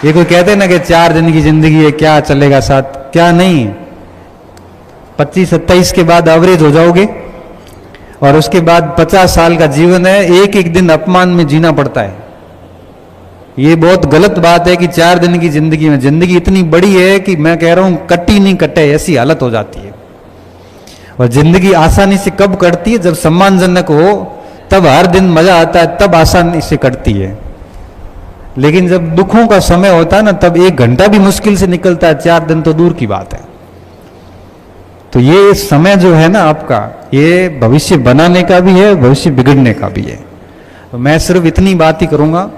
ये कोई कहते हैं ना कि 4 दिन की जिंदगी है, क्या चलेगा साथ, क्या नहीं। 25-27 के बाद एवरेज हो जाओगे और उसके बाद 50 साल का जीवन है, एक एक दिन अपमान में जीना पड़ता है। ये बहुत गलत बात है कि 4 दिन की जिंदगी में, जिंदगी इतनी बड़ी है कि मैं कह रहा हूं कटी नहीं कटे ऐसी हालत हो जाती है। और जिंदगी आसानी से कब कटती है? जब सम्मानजनक हो, तब हर दिन मजा आता है, तब आसानी से कटती है। लेकिन जब दुखों का समय होता है ना, तब 1 घंटा भी मुश्किल से निकलता है, 4 दिन तो दूर की बात है। तो ये समय जो है ना आपका, ये भविष्य बनाने का भी है, भविष्य बिगड़ने का भी है। तो मैं सिर्फ इतनी बात ही करूंगा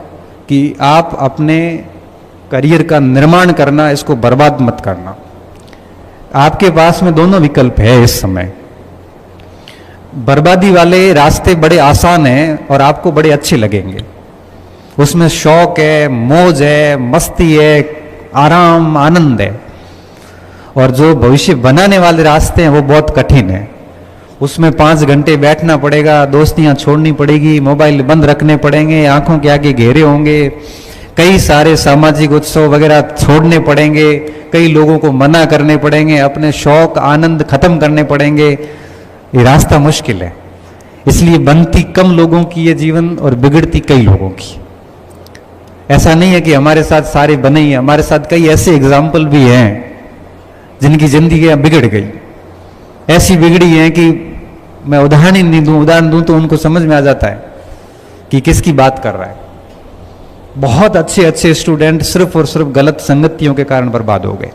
कि आप अपने करियर का निर्माण करना, इसको बर्बाद मत करना। आपके पास में दोनों विकल्प है इस समय। बर्बादी वाले रास्ते बड़े आसान हैं और आपको बड़े अच्छे लगेंगे, उसमें शौक है, मौज है, मस्ती है, आराम, आनंद है। और जो भविष्य बनाने वाले रास्ते हैं वो बहुत कठिन है, उसमें 5 घंटे बैठना पड़ेगा, दोस्तियां छोड़नी पड़ेगी, मोबाइल बंद रखने पड़ेंगे, आंखों के आगे घेरे होंगे, कई सारे सामाजिक उत्सव वगैरह छोड़ने पड़ेंगे, कई लोगों को मना करने पड़ेंगे, अपने शौक आनंद खत्म करने पड़ेंगे। ये रास्ता मुश्किल है, इसलिए बनती कम लोगों की ये जीवन और बिगड़ती कई लोगों की। ऐसा नहीं है कि हमारे साथ सारे बने ही, हमारे साथ कई ऐसे एग्जाम्पल भी हैं जिनकी जिंदगी बिगड़ गई, ऐसी बिगड़ी है कि मैं उदाहरण दूं तो उनको समझ में आ जाता है कि किसकी बात कर रहा है। बहुत अच्छे अच्छे स्टूडेंट सिर्फ और सिर्फ गलत संगतियों के कारण बर्बाद हो गए।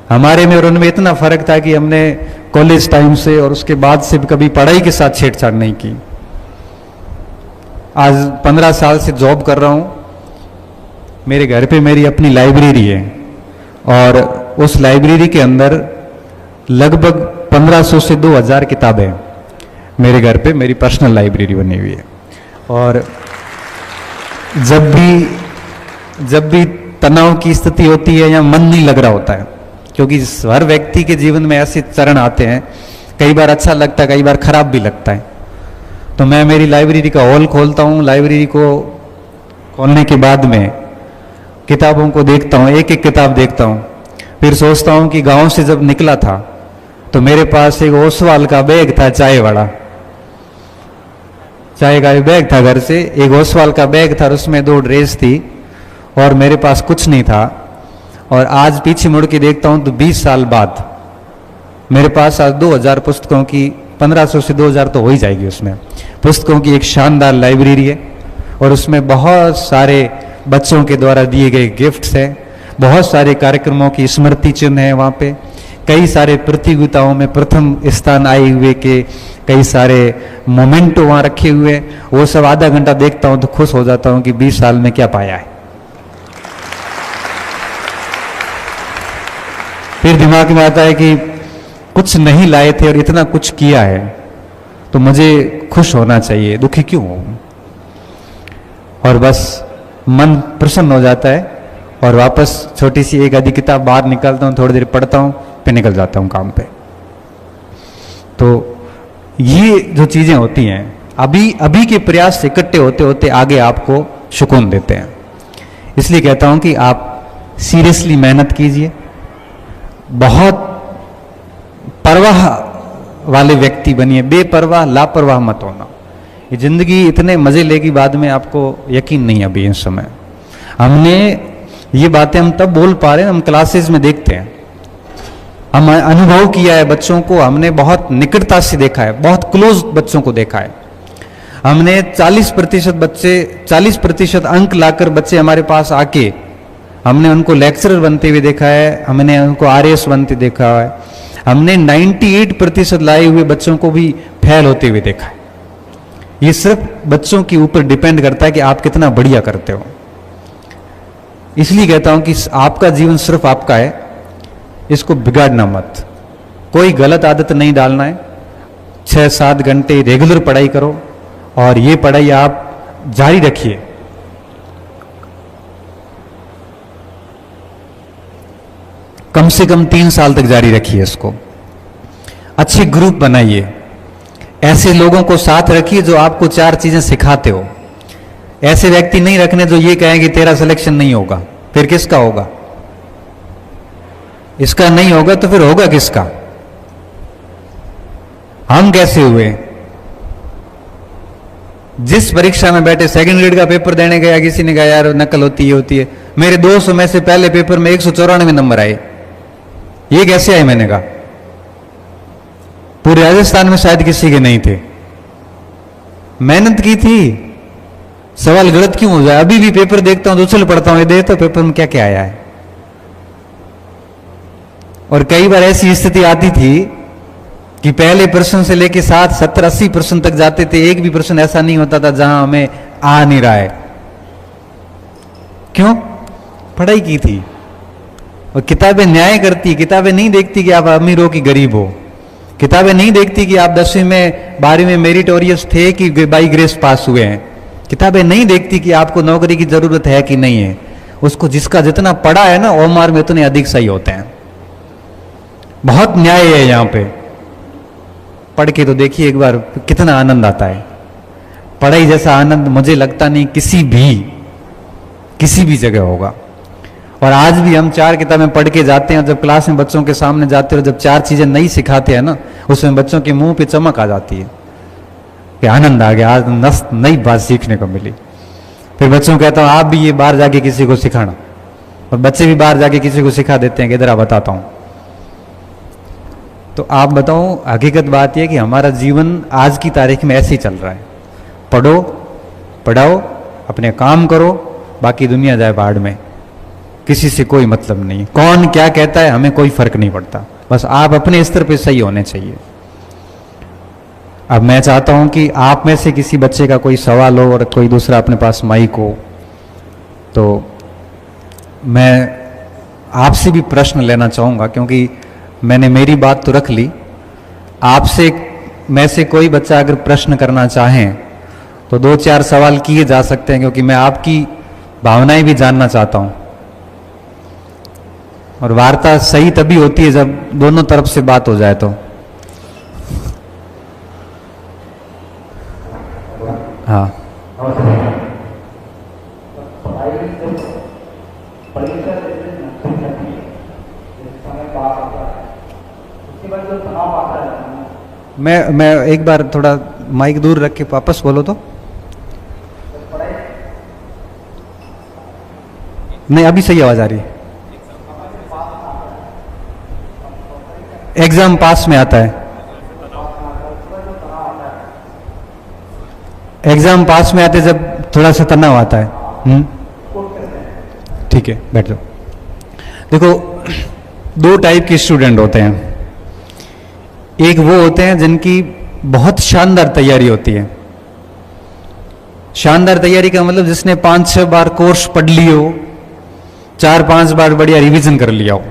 हमारे में और उनमें इतना फर्क था कि हमने कॉलेज टाइम से और उसके बाद से भी कभी पढ़ाई के साथ छेड़छाड़ नहीं की। आज 15 साल से जॉब कर रहा हूं, मेरे घर पे मेरी अपनी लाइब्रेरी है और उस लाइब्रेरी के अंदर लगभग 1500 से 2000 किताबें मेरे घर पे, मेरी पर्सनल लाइब्रेरी बनी हुई है। और जब भी तनाव की स्थिति होती है या मन नहीं लग रहा होता है, क्योंकि हर व्यक्ति के जीवन में ऐसे चरण आते हैं, कई बार अच्छा लगता है, कई बार खराब भी लगता है, तो मैं मेरी लाइब्रेरी का हॉल खोलता हूँ। लाइब्रेरी को खोलने के बाद में किताबों को देखता हूँ, एक एक किताब देखता हूँ, फिर सोचता हूँ कि गांव से जब निकला था तो मेरे पास एक ओसवाल का बैग था, चाय वाला, चाय का बैग था घर से, एक ओसवाल का बैग था और उसमें 2 ड्रेस थी और मेरे पास कुछ नहीं था। और आज पीछे मुड़ के देखता हूं तो 20 साल बाद मेरे पास आज 2000 पुस्तकों की, 1500 से 2000 तो हो ही जाएगी उसमें, पुस्तकों की एक शानदार लाइब्रेरी है। और उसमें बहुत सारे बच्चों के द्वारा दिए गए गिफ्ट्स हैं, बहुत सारे कार्यक्रमों की स्मृति चिन्ह है वहाँ पे, कई सारे प्रतियोगिताओं में प्रथम स्थान आए हुए के कई सारे मोमेंटो वहाँ रखे हुए। वो सब आधा घंटा देखता हूँ तो खुश हो जाता हूँ कि 20 साल में क्या पाया है। फिर दिमाग में आता है कि कुछ नहीं लाए थे और इतना कुछ किया है, तो मुझे खुश होना चाहिए, दुखी क्यों हूं। और बस मन प्रसन्न हो जाता है और वापस छोटी सी एक आधी किताब बाहर निकालता हूँ, थोड़ी देर पढ़ता हूँ, फिर निकल जाता हूँ काम पे। तो ये जो चीजें होती हैं, अभी के प्रयास इकट्ठे होते होते आगे आपको सुकून देते हैं। इसलिए कहता हूं कि आप सीरियसली मेहनत कीजिए, बहुत परवाह वाले व्यक्ति बनिए, बेपरवाह लापरवाह मत होना। ये जिंदगी इतने मजे लेगी, बाद में आपको यकीन नहीं अभी इस समय। हमने ये बातें हम तब बोल पा रहे हैं, हम क्लासेस में देखते हैं, हम अनुभव किया है, बच्चों को हमने बहुत निकटता से देखा है, बहुत क्लोज बच्चों को देखा है। हमने 40% अंक लाकर बच्चे हमारे पास आके हमने उनको लेक्चरर बनते हुए देखा है, हमने उनको RS बनते देखा है, हमने 98% लाए हुए बच्चों को भी फेल होते हुए देखा है। ये सिर्फ बच्चों के ऊपर डिपेंड करता है कि आप कितना बढ़िया करते हो। इसलिए कहता हूं कि आपका जीवन सिर्फ आपका है, इसको बिगाड़ना मत, कोई गलत आदत नहीं डालना है। 6-7 घंटे रेगुलर पढ़ाई करो और ये पढ़ाई आप जारी रखिए। कम से कम 3 साल तक जारी रखिए इसको। अच्छे ग्रुप बनाइए, ऐसे लोगों को साथ रखिए जो आपको 4 चीजें सिखाते हो। ऐसे व्यक्ति नहीं रखने जो ये कहें कि तेरा सिलेक्शन नहीं होगा, फिर किसका होगा? इसका नहीं होगा तो फिर होगा किसका? हम कैसे हुए? जिस परीक्षा में बैठे, सेकंड ग्रेड का पेपर देने गया, किसी ने कहा यार नकल होती है। मेरे 200 में से पहले पेपर में 194 नंबर आए। ये कैसे आए? मैंने कहा पूरे राजस्थान में शायद किसी के नहीं थे। मेहनत की थी, सवाल गलत क्यों हो जाए? अभी भी पेपर देखता हूं, दूसरे पढ़ता हूं, ये देखता हूं पेपर में क्या क्या आया है। और कई बार ऐसी स्थिति आती थी कि पहले प्रश्न से लेके 60, 70, 80 प्रश्न तक जाते थे, एक भी प्रश्न ऐसा नहीं होता था जहां हमें आ नहीं रहा है। क्यों? पढ़ाई की थी। और किताबें न्याय करती, किताबें नहीं देखती कि आप अमीर हो कि गरीब हो। किताबें नहीं देखती कि आप 10वीं में 12वीं में मेरिटोरियस थे कि बाई ग्रेस पास हुए हैं। किताबें नहीं देखती कि आपको नौकरी की जरूरत है कि नहीं है। उसको जिसका जितना पढ़ा है ना, ओमार में उतने अधिक सही होते हैं। बहुत न्याय है यहां पे। पढ़ के तो देखिए एक बार, कितना आनंद आता है। पढ़ाई जैसा आनंद मुझे लगता नहीं किसी भी जगह होगा। और आज भी हम 4 किताबें पढ़ के जाते हैं, जब क्लास में बच्चों के सामने जाते हैं, जब 4 चीजें नहीं सिखाते हैं ना, उसमें बच्चों के मुंह पे चमक आ जाती है कि आनंद आ गया, आज नई बात सीखने को मिली। फिर बच्चों को कहता हूं आप भी ये बाहर जाके किसी को सिखाना, और बच्चे भी बाहर जाके किसी को सिखा देते हैं कि इधर आ बताता हूं। तो आप बताओ, हकीकत बात यह कि हमारा जीवन आज की तारीख में ऐसे ही चल रहा है। पढ़ो, पढ़ाओ, अपने काम करो, बाकी दुनिया जाए बाढ़ में, किसी से कोई मतलब नहीं। कौन क्या कहता है हमें कोई फर्क नहीं पड़ता, बस आप अपने स्तर पे सही होने चाहिए। अब मैं चाहता हूं कि आप में से किसी बच्चे का कोई सवाल हो और कोई दूसरा अपने पास माइक हो, तो मैं आपसे भी प्रश्न लेना चाहूंगा, क्योंकि मैंने मेरी बात तो रख ली। आपसे में से कोई बच्चा अगर प्रश्न करना चाहें तो 2-4 सवाल किए जा सकते हैं, क्योंकि मैं आपकी भावनाएं भी जानना चाहता हूं। और वार्ता सही तभी होती है जब दोनों तरफ से बात हो जाए। तो हाँ, मैं एक बार थोड़ा माइक दूर रख के वापस बोलो तो। नहीं, अभी सही आवाज आ रही है। एग्जाम पास में आता है, एग्जाम पास में आते जब थोड़ा सा तनाव आता है। ठीक है, बैठ जाओ। देखो, 2 टाइप के स्टूडेंट होते हैं। एक वो होते हैं जिनकी बहुत शानदार तैयारी होती है। शानदार तैयारी का मतलब जिसने 5-6 बार कोर्स पढ़ लिया हो, 4-5 बार बढ़िया रिवीजन कर लिया हो।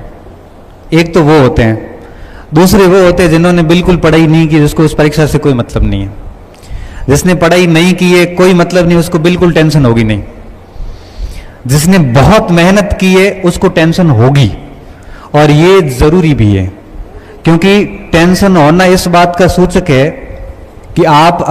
एक तो वो होते हैं। दूसरे वो होते हैं जिन्होंने बिल्कुल पढ़ाई नहीं की, जिसको उस परीक्षा से कोई मतलब नहीं है। जिसने पढ़ाई नहीं की है, कोई मतलब नहीं, उसको बिल्कुल टेंशन होगी नहीं। जिसने बहुत मेहनत की है उसको टेंशन होगी, और ये जरूरी भी है, क्योंकि टेंशन होना इस बात का सूचक है कि आप